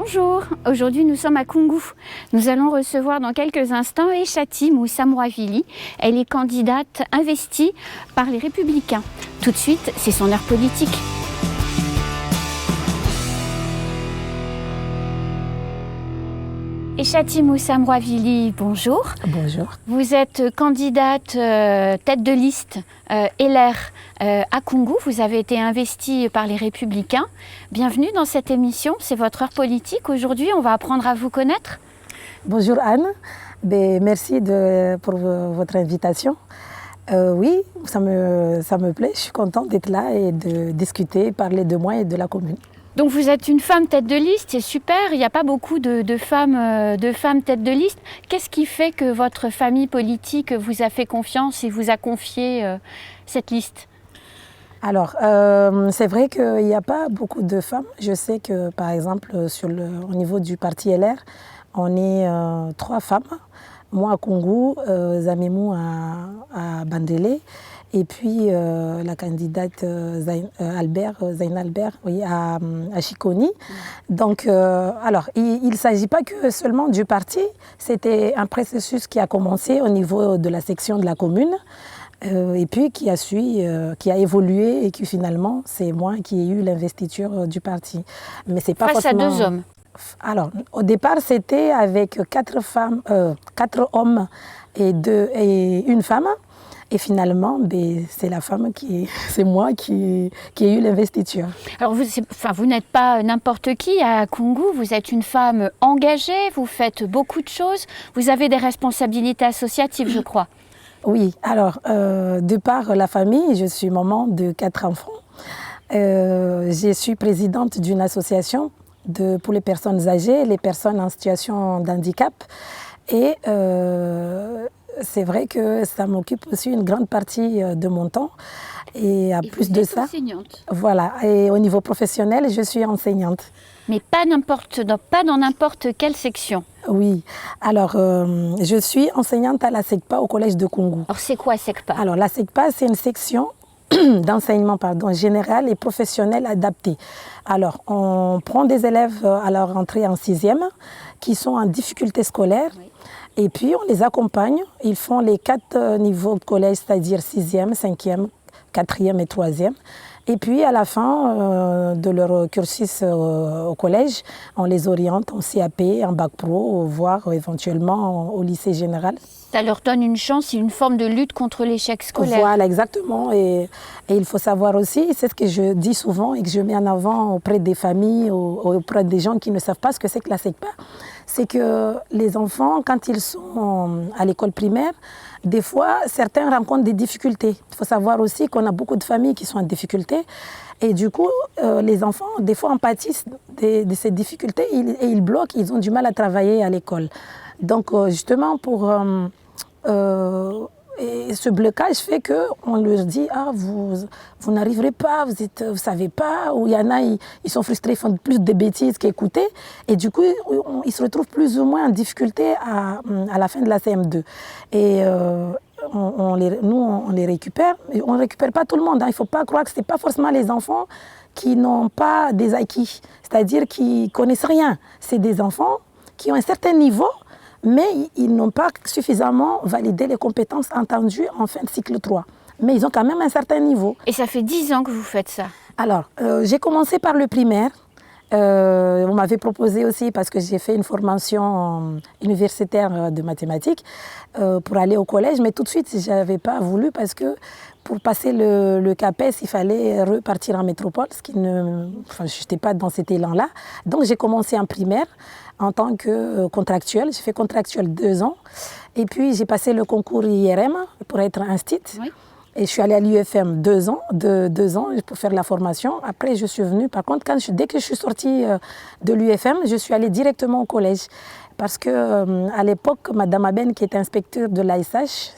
Bonjour, aujourd'hui nous sommes à Koungou. Nous allons recevoir dans quelques instants Eshati Moussa-Mouavili. Elle est candidate investie par les Républicains. Tout de suite, c'est son heure politique. Eshati Moussa-Mouavili, bonjour. Bonjour. Vous êtes candidate tête de liste LR à Koungou. Vous avez été investie par les Républicains. Bienvenue dans cette émission, c'est votre heure politique. Aujourd'hui, on va apprendre à vous connaître. Bonjour Anne, merci pour votre invitation. Oui, ça me plaît, je suis contente d'être là et de discuter, parler de moi et de la commune. Donc vous êtes une femme tête de liste, c'est super, il n'y a pas beaucoup de femmes tête de liste. Qu'est-ce qui fait que votre famille politique vous a fait confiance et vous a confié cette liste ? Alors, c'est vrai qu'il n'y a pas beaucoup de femmes. Je sais que par exemple, au niveau du parti LR, on est 3 femmes. Moi à Koungou, Zamimou à Bandélé. Et puis la candidate Zain Albert oui, à Chiconi. Donc, alors, il ne s'agit pas que seulement du parti, c'était un processus qui a commencé au niveau de la section de la commune et puis qui a évolué et qui finalement, c'est moi qui ai eu l'investiture du parti. Mais c'est pas face à 2 hommes. Alors, au départ, c'était avec 4 hommes et une femme. Et finalement, c'est moi qui ai eu l'investiture. Alors vous n'êtes pas n'importe qui à Koungou, vous êtes une femme engagée, vous faites beaucoup de choses, vous avez des responsabilités associatives, je crois. Oui, alors de par la famille, je suis maman de 4 enfants. Je suis présidente d'une association pour les personnes âgées, les personnes en situation de handicap. Et c'est vrai que ça m'occupe aussi une grande partie de mon temps. Et à plus de ça, enseignante. Voilà. Et au niveau professionnel, je suis enseignante. Mais pas dans n'importe quelle section. Oui. Alors, je suis enseignante à la SECPA au collège de Koungou. Alors, c'est quoi SECPA ? Alors, la SECPA, c'est une section d'enseignement général et professionnel adapté. Alors, on prend des élèves à leur rentrée en 6e qui sont en difficulté scolaire. Oui. Et puis, on les accompagne. Ils font les 4 niveaux de collège, c'est-à-dire 6e, 5e, 4e et 3e. Et puis, à la fin de leur cursus au collège, on les oriente en CAP, en bac pro, voire éventuellement au lycée général. Ça leur donne une chance et une forme de lutte contre l'échec scolaire. Voilà, exactement. Et il faut savoir aussi, c'est ce que je dis souvent et que je mets en avant auprès des familles, auprès des gens qui ne savent pas ce que c'est que la SECPA, c'est que les enfants, quand ils sont à l'école primaire, des fois, certains rencontrent des difficultés. Il faut savoir aussi qu'on a beaucoup de familles qui sont en difficulté. Et du coup, les enfants, des fois, en pâtissent de ces difficultés et ils bloquent, ils ont du mal à travailler à l'école. Donc, justement, et ce blocage fait qu'on leur dit « Ah, vous n'arriverez pas, vous ne savez pas », ou il y en a, ils sont frustrés, ils font plus de bêtises qu'écouter. Et du coup, ils se retrouvent plus ou moins en difficulté à la fin de la CM2. Et nous, on les récupère. Mais on ne récupère pas tout le monde. Hein. Il ne faut pas croire que ce n'est pas forcément les enfants qui n'ont pas des acquis, c'est-à-dire qui ne connaissent rien. C'est des enfants qui ont un certain niveau, mais ils n'ont pas suffisamment validé les compétences entendues en fin de cycle 3. Mais ils ont quand même un certain niveau. Et ça fait 10 ans que vous faites ça ? Alors, j'ai commencé par le primaire. On m'avait proposé aussi, parce que j'ai fait une formation universitaire de mathématiques, pour aller au collège. Mais tout de suite, je n'avais pas voulu parce que pour passer le CAPES, il fallait repartir en métropole, je n'étais pas dans cet élan-là. Donc, j'ai commencé en primaire en tant que contractuelle. J'ai fait contractuelle 2 ans. Et puis, j'ai passé le concours IRM pour être instite. Oui. Et je suis allée à l'UFM 2 ans pour faire la formation. Après, je suis venue. Par contre, dès que je suis sortie de l'UFM, je suis allée directement au collège parce que à l'époque, Madame Aben, qui était inspecteur de l'ASH,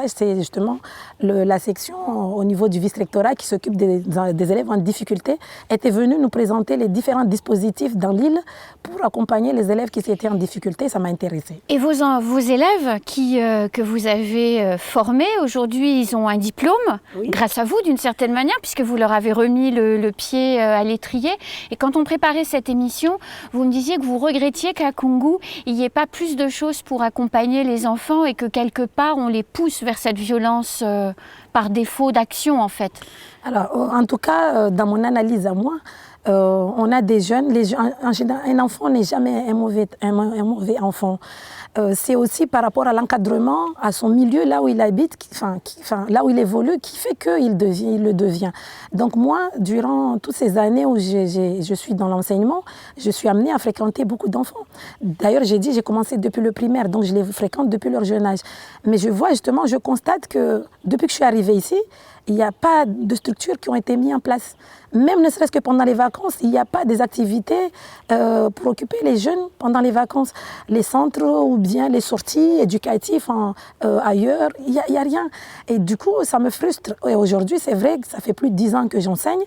c'est justement la section au niveau du vice-rectorat qui s'occupe des élèves en difficulté, était venue nous présenter les différents dispositifs dans l'île pour accompagner les élèves qui étaient en difficulté. Ça m'a intéressée. Et vos élèves que vous avez formés, aujourd'hui, ils ont un diplôme, oui, grâce à vous, d'une certaine manière, puisque vous leur avez remis le pied à l'étrier. Et quand on préparait cette émission, vous me disiez que vous regrettiez qu'à Koungou, il n'y ait pas plus de choses pour accompagner les enfants et que quelque part, on les pousse vers cette violence par défaut d'action, en fait. Alors, en tout cas, dans mon analyse à moi, on a des jeunes, en général, un enfant n'est jamais un mauvais enfant. C'est aussi par rapport à l'encadrement, à son milieu, là où il habite, là où il évolue, qui fait qu'il le devient. Donc moi, durant toutes ces années où je suis dans l'enseignement, je suis amenée à fréquenter beaucoup d'enfants. D'ailleurs, j'ai commencé depuis le primaire, donc je les fréquente depuis leur jeune âge. Mais je constate que depuis que je suis arrivée ici, il n'y a pas de structures qui ont été mises en place. Même ne serait-ce que pendant les vacances, il n'y a pas des activités pour occuper les jeunes pendant les vacances. Les centres ou bien les sorties éducatives ailleurs, il n'y a rien. Et du coup, ça me frustre. Et aujourd'hui, c'est vrai que ça fait plus de 10 ans que j'enseigne.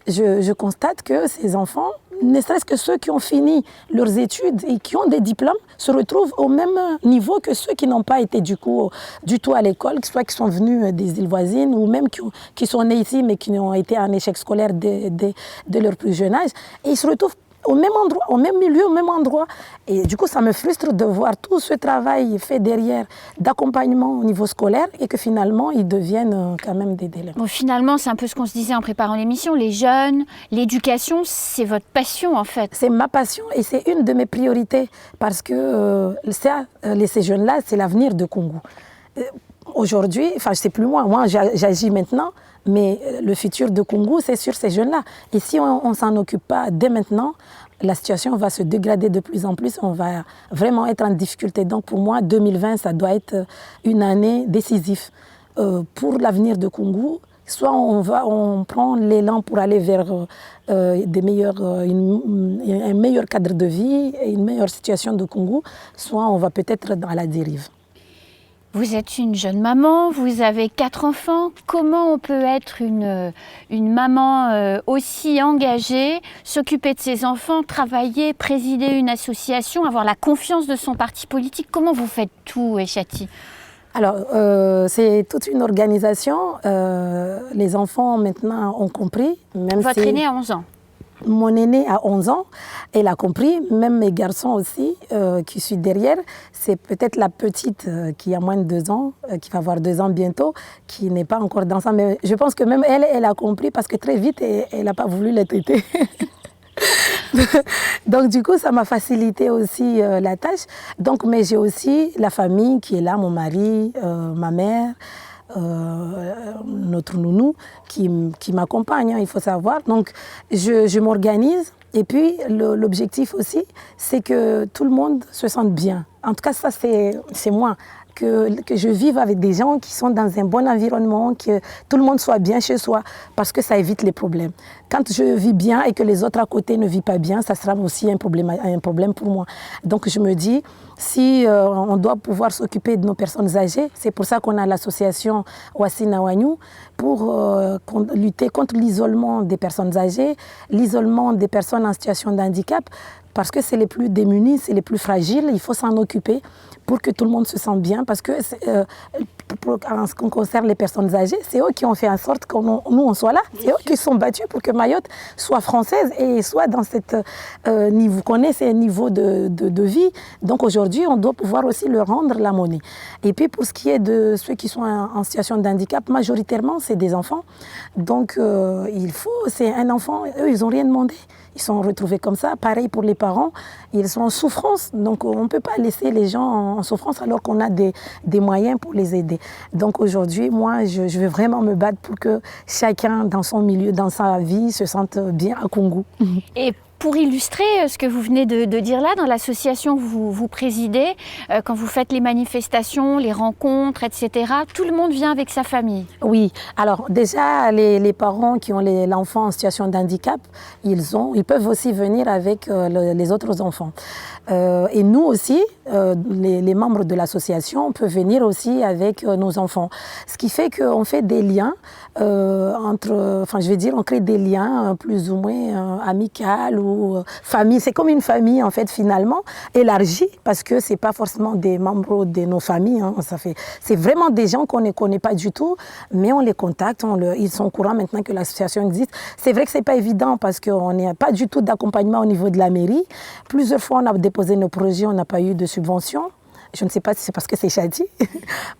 Je constate que ces enfants, ne serait-ce que ceux qui ont fini leurs études et qui ont des diplômes, se retrouvent au même niveau que ceux qui n'ont pas été du tout à l'école, soit qui sont venus des îles voisines ou même qui sont nés ici mais qui ont été en échec scolaire de leur plus jeune âge. Et ils se retrouvent au même endroit, au même milieu, au même endroit. Et du coup, ça me frustre de voir tout ce travail fait derrière d'accompagnement au niveau scolaire et que finalement, ils deviennent quand même des délais. Bon, finalement, c'est un peu ce qu'on se disait en préparant l'émission. Les jeunes, l'éducation, c'est votre passion en fait. C'est ma passion et c'est une de mes priorités parce que ces jeunes-là, c'est l'avenir de Koungou. Aujourd'hui, je ne sais plus moi j'agis maintenant, mais le futur de Koungou, c'est sur ces jeunes-là. Et si on ne s'en occupe pas dès maintenant, la situation va se dégrader de plus en plus, on va vraiment être en difficulté. Donc pour moi, 2020, ça doit être une année décisive pour l'avenir de Koungou. Soit on prend l'élan pour aller vers un meilleur cadre de vie et une meilleure situation de Koungou, soit on va peut-être à la dérive. Vous êtes une jeune maman, vous avez 4 enfants. Comment on peut être une maman aussi engagée, s'occuper de ses enfants, travailler, présider une association, avoir la confiance de son parti politique? Comment vous faites tout, Echati? Alors, c'est toute une organisation. Les enfants, maintenant, ont compris. Votre aîné a 11 ans. Mon aîné a 11 ans, elle a compris, même mes garçons aussi, qui suis derrière. C'est peut-être la petite qui a moins de 2 ans, qui va avoir 2 ans bientôt, qui n'est pas encore dans ça. Mais je pense que même elle a compris parce que très vite, elle n'a pas voulu les traiter. Donc du coup, ça m'a facilité aussi la tâche. Donc, mais j'ai aussi la famille qui est là, mon mari, ma mère, notre nounou qui m'accompagne, hein, il faut savoir. Donc je m'organise et puis l'objectif aussi, c'est que tout le monde se sente bien. En tout cas, ça c'est moi. Que je vive avec des gens qui sont dans un bon environnement, que tout le monde soit bien chez soi, parce que ça évite les problèmes. Quand je vis bien et que les autres à côté ne vivent pas bien, ça sera aussi un problème pour moi. Donc je me dis, si on doit pouvoir s'occuper de nos personnes âgées, c'est pour ça qu'on a l'association Wassina Wagnou, pour lutter contre l'isolement des personnes âgées, l'isolement des personnes en situation de handicap, parce que c'est les plus démunis, c'est les plus fragiles, il faut s'en occuper pour que tout le monde se sente bien, parce que en ce qui concerne les personnes âgées, c'est eux qui ont fait en sorte que nous on soit là, c'est eux qui se sont battus pour que Mayotte soit française et soit dans cette niveau, connaisse un niveau de vie. Donc aujourd'hui, on doit pouvoir aussi leur rendre la monnaie. Et puis pour ce qui est de ceux qui sont en situation de handicap, majoritairement c'est des enfants. Donc c'est un enfant, eux ils n'ont rien demandé. Ils sont retrouvés comme ça. Pareil pour les parents, ils sont en souffrance. Donc on ne peut pas laisser les gens en souffrance alors qu'on a des moyens pour les aider. Donc aujourd'hui, moi, je vais vraiment me battre pour que chacun dans son milieu, dans sa vie, se sente bien à Koungou. Et pour illustrer ce que vous venez de dire là, dans l'association que vous présidez, quand vous faites les manifestations, les rencontres, etc., tout le monde vient avec sa famille. Oui, alors déjà, les parents qui ont l'enfant en situation de handicap, ils peuvent aussi venir avec les autres enfants. Et nous aussi, les membres de l'association peuvent venir aussi avec nos enfants. Ce qui fait qu'on fait des liens on crée des liens plus ou moins amicaux ou famille. C'est comme une famille en fait finalement, élargie, parce que c'est pas forcément des membres de nos familles. C'est vraiment des gens qu'on ne connaît pas du tout, mais on les contacte, ils sont au courant maintenant que l'association existe. C'est vrai que c'est pas évident parce qu'on n'a pas du tout d'accompagnement au niveau de la mairie. Plusieurs fois, on a déposé nos projets, on n'a pas eu de subvention. Je ne sais pas si c'est parce que c'est Chadi.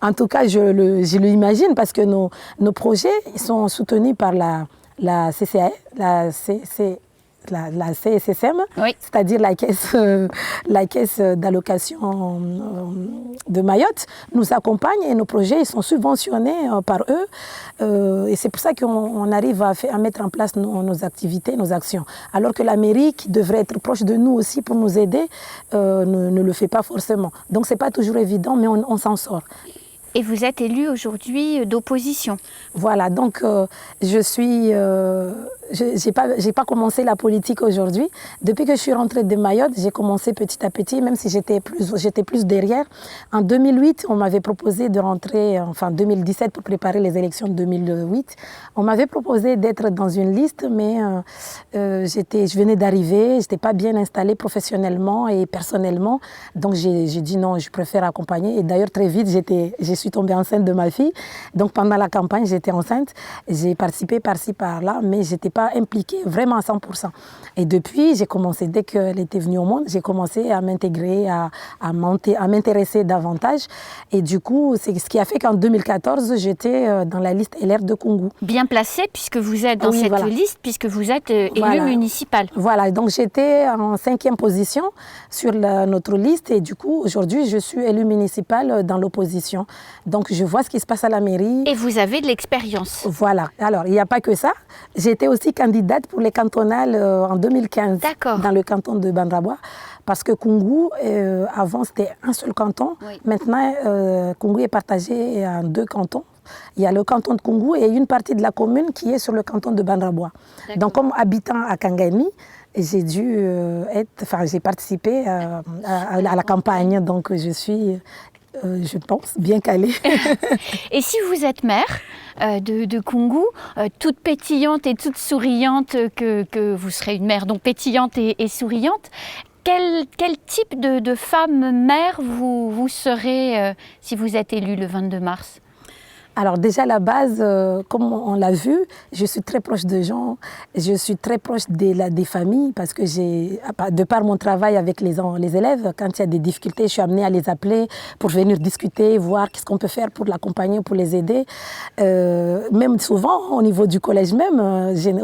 En tout cas, je l'imagine parce que nos projets sont soutenus par la CCAE, la CSSM, oui. C'est-à-dire la caisse d'allocation de Mayotte, nous accompagne et nos projets ils sont subventionnés par eux. Et c'est pour ça qu'on arrive à mettre en place nos activités, nos actions. Alors que la mairie, qui devrait être proche de nous aussi pour nous aider, ne le fait pas forcément. Donc ce n'est pas toujours évident, mais on s'en sort. Et vous êtes élu aujourd'hui d'opposition. Voilà, donc je suis... j'ai pas commencé la politique aujourd'hui. Depuis que je suis rentrée de Mayotte, j'ai commencé petit à petit, même si j'étais plus derrière. En 2008, on m'avait proposé de rentrer, enfin 2017 pour préparer les élections de 2008. On m'avait proposé d'être dans une liste, mais je venais d'arriver, je n'étais pas bien installée professionnellement et personnellement. Donc j'ai dit non, je préfère accompagner. Et d'ailleurs, très vite, je suis tombée enceinte de ma fille. Donc pendant la campagne, j'étais enceinte. J'ai participé par-ci, par-là, mais je n'étais pas impliquée vraiment à 100%. Et depuis, j'ai commencé, dès qu'elle était venue au monde, j'ai commencé à m'intégrer, à m'intéresser davantage. Et du coup, c'est ce qui a fait qu'en 2014, j'étais dans la liste LR de Koungou. Bien placée, puisque vous êtes dans cette liste, puisque vous êtes élu municipal. Voilà, donc j'étais en 5e position sur notre liste. Et du coup, aujourd'hui, je suis élue municipale dans l'opposition. Donc, je vois ce qui se passe à la mairie. Et vous avez de l'expérience. Voilà. Alors, il n'y a pas que ça. J'étais aussi candidate pour les cantonales en 2015 dans le canton de Bandrabois. Parce que Koungou, avant, c'était un seul canton. Oui. Maintenant, Koungou est partagé en 2 cantons. Il y a le canton de Koungou et une partie de la commune qui est sur le canton de Bandrabois. Donc, comme habitant à Kangani, j'ai participé à la campagne. Donc, je suis... je pense, bien calée. Et si vous êtes maire de Koungou, toute pétillante et toute souriante, que vous serez une maire donc pétillante et souriante, quel type de femme maire vous serez si vous êtes élue le 22 mars ? Alors déjà, à la base, comme on l'a vu, je suis très proche de gens, je suis très proche des familles parce que de par mon travail avec les élèves, quand il y a des difficultés, je suis amenée à les appeler pour venir discuter, voir qu'est-ce qu'on peut faire pour l'accompagner, pour les aider. Même souvent, au niveau du collège même,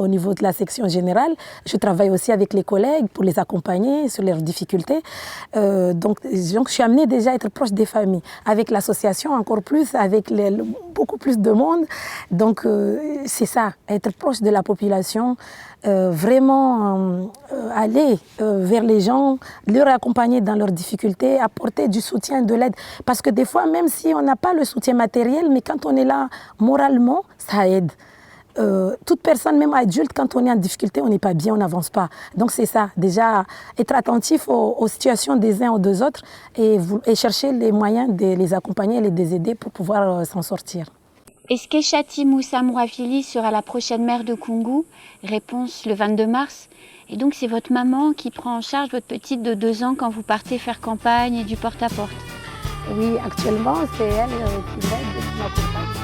au niveau de la section générale, je travaille aussi avec les collègues pour les accompagner sur leurs difficultés. Donc, je suis amenée déjà à être proche des familles. Avec l'association, encore plus, avec beaucoup plus de monde. Donc, c'est ça, être proche de la population, vraiment aller vers les gens, leur accompagner dans leurs difficultés, apporter du soutien, de l'aide. Parce que des fois, même si on n'a pas le soutien matériel, mais quand on est là moralement, ça aide. Toute personne, même adulte, quand on est en difficulté, on n'est pas bien, on n'avance pas. Donc c'est ça, déjà être attentif aux situations des uns ou des autres et chercher les moyens de les accompagner et de les aider pour pouvoir s'en sortir. Est-ce que Chati Moussa Mourafili sera la prochaine maire de Koungou ? Réponse le 22 mars. Et donc c'est votre maman qui prend en charge votre petite de 2 ans quand vous partez faire campagne et du porte-à-porte ? Oui, actuellement c'est elle qui m'aide et qui m'accompagne.